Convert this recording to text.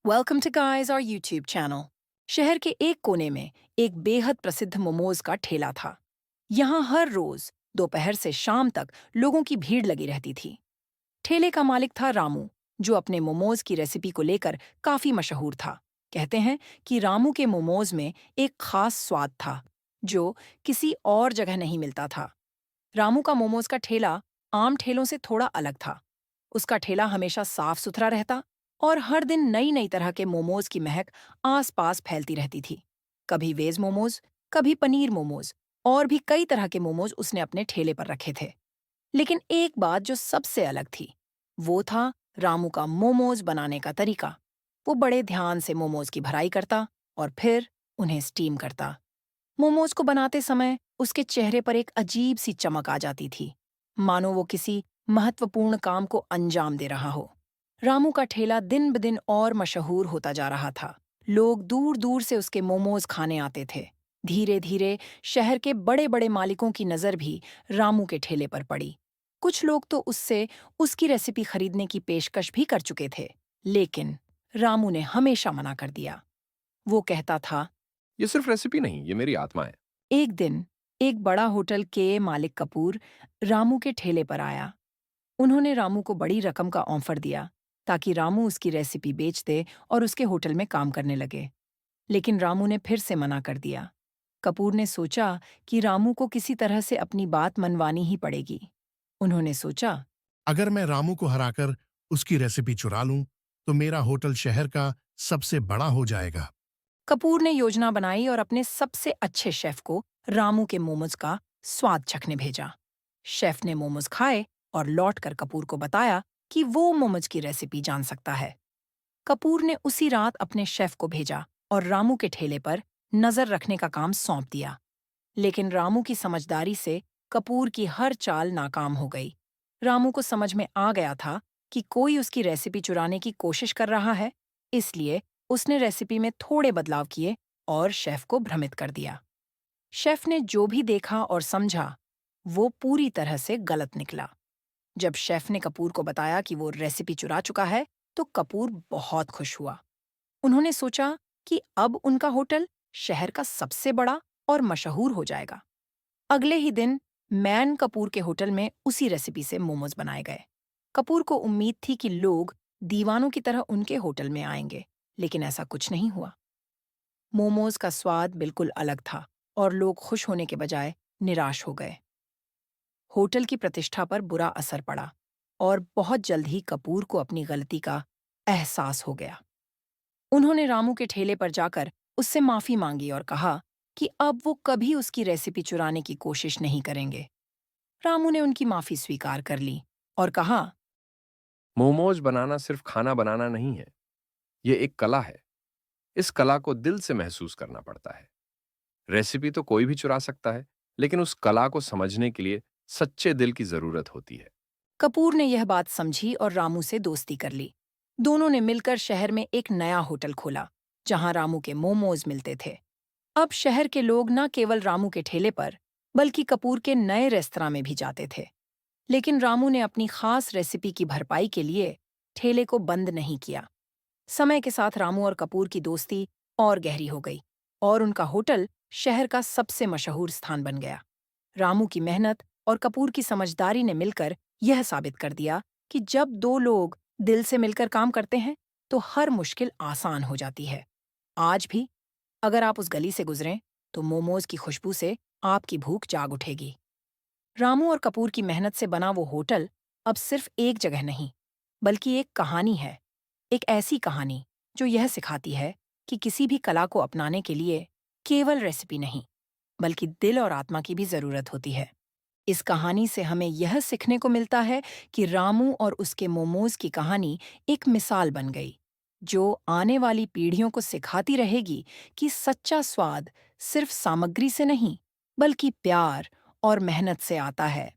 Welcome to guys our YouTube channel. शहर के एक कोने में एक बेहद प्रसिद्ध मोमोज का ठेला था। यहाँ हर रोज दोपहर से शाम तक लोगों की भीड़ लगी रहती थी। ठेले का मालिक था रामू, जो अपने मोमोज की रेसिपी को लेकर काफी मशहूर था। कहते हैं कि रामू के मोमोज में एक खास स्वाद था, जो किसी और जगह नहीं मिलता था। रामू का मोमोज का ठेला आम ठेलों से थोड़ा अलग था। उसका ठेला हमेशा साफ सुथरा रहता और हर दिन नई नई तरह के मोमोज की महक आसपास फैलती रहती थी। कभी वेज मोमोज, कभी पनीर मोमोज और भी कई तरह के मोमोज उसने अपने ठेले पर रखे थे। लेकिन एक बात जो सबसे अलग थी, वो था रामू का मोमोज बनाने का तरीका। वो बड़े ध्यान से मोमोज की भराई करता और फिर उन्हें स्टीम करता। मोमोज को बनाते समय उसके चेहरे पर एक अजीब सी चमक आ जाती थी, मानो वो किसी महत्वपूर्ण काम को अंजाम दे रहा हो। रामू का ठेला दिन ब दिन और मशहूर होता जा रहा था। लोग दूर दूर से उसके मोमोज खाने आते थे। धीरे धीरे शहर के बड़े बड़े मालिकों की नज़र भी रामू के ठेले पर पड़ी। कुछ लोग तो उससे उसकी रेसिपी खरीदने की पेशकश भी कर चुके थे, लेकिन रामू ने हमेशा मना कर दिया। वो कहता था, ये सिर्फ रेसिपी नहीं, ये मेरी आत्मा है। एक दिन एक बड़ा होटल के मालिक कपूर रामू के ठेले पर आया। उन्होंने रामू को बड़ी रकम का ऑफर दिया ताकि रामू उसकी रेसिपी बेच दे और उसके होटल में काम करने लगे। लेकिन रामू ने फिर से मना कर दिया। कपूर ने सोचा कि रामू को किसी तरह से अपनी बात मनवानी ही पड़ेगी। उन्होंने सोचा, अगर मैं रामू को हराकर उसकी रेसिपी चुरा लूं, तो मेरा होटल शहर का सबसे बड़ा हो जाएगा। कपूर ने योजना बनाई और अपने सबसे अच्छे शेफ को रामू के मोमोज का स्वाद चखने भेजा। शेफ ने मोमोज खाए और लौटकर कपूर को बताया कि वो मोमोज की रेसिपी जान सकता है। कपूर ने उसी रात अपने शेफ को भेजा और रामू के ठेले पर नजर रखने का काम सौंप दिया। लेकिन रामू की समझदारी से कपूर की हर चाल नाकाम हो गई। रामू को समझ में आ गया था कि कोई उसकी रेसिपी चुराने की कोशिश कर रहा है, इसलिए उसने रेसिपी में थोड़े बदलाव किए और शेफ को भ्रमित कर दिया। शेफ ने जो भी देखा और समझा, वो पूरी तरह से गलत निकला। जब शेफ ने कपूर को बताया कि वो रेसिपी चुरा चुका है, तो कपूर बहुत खुश हुआ। उन्होंने सोचा कि अब उनका होटल शहर का सबसे बड़ा और मशहूर हो जाएगा। अगले ही दिन मैन कपूर के होटल में उसी रेसिपी से मोमोज बनाए गए। कपूर को उम्मीद थी कि लोग दीवानों की तरह उनके होटल में आएंगे, लेकिन ऐसा कुछ नहीं हुआ। मोमोज का स्वाद बिल्कुल अलग था और लोग खुश होने के बजाय निराश हो गए। होटल की प्रतिष्ठा पर बुरा असर पड़ा और बहुत जल्द ही कपूर को अपनी गलती का एहसास हो गया। उन्होंने रामू के ठेले पर जाकर उससे माफी मांगी और कहा कि अब वो कभी उसकी रेसिपी चुराने की कोशिश नहीं करेंगे। रामू ने उनकी माफी स्वीकार कर ली और कहा, मोमोज बनाना सिर्फ खाना बनाना नहीं है, ये एक कला है। इस कला को दिल से महसूस करना पड़ता है। रेसिपी तो कोई भी चुरा सकता है, लेकिन उस कला को समझने के लिए सच्चे दिल की जरूरत होती है। कपूर ने यह बात समझी और रामू से दोस्ती कर ली। दोनों ने मिलकर शहर में एक नया होटल खोला, जहां रामू के मोमोज मिलते थे। अब शहर के लोग न केवल रामू के ठेले पर, बल्कि कपूर के नए रेस्तरां में भी जाते थे। लेकिन रामू ने अपनी खास रेसिपी की भरपाई के लिए ठेले को बंद नहीं किया। समय के साथ रामू और कपूर की दोस्ती और गहरी हो गई और उनका होटल शहर का सबसे मशहूर स्थान बन गया। रामू की मेहनत और कपूर की समझदारी ने मिलकर यह साबित कर दिया कि जब दो लोग दिल से मिलकर काम करते हैं, तो हर मुश्किल आसान हो जाती है। आज भी अगर आप उस गली से गुजरें, तो मोमोज की खुशबू से आपकी भूख जाग उठेगी। रामू और कपूर की मेहनत से बना वो होटल अब सिर्फ एक जगह नहीं, बल्कि एक कहानी है। एक ऐसी कहानी जो यह सिखाती है कि किसी भी कला को अपनाने के लिए केवल रेसिपी नहीं, बल्कि दिल और आत्मा की भी जरूरत होती है। इस कहानी से हमें यह सीखने को मिलता है कि रामू और उसके मोमोज की कहानी एक मिसाल बन गई, जो आने वाली पीढ़ियों को सिखाती रहेगी कि सच्चा स्वाद सिर्फ सामग्री से नहीं, बल्कि प्यार और मेहनत से आता है।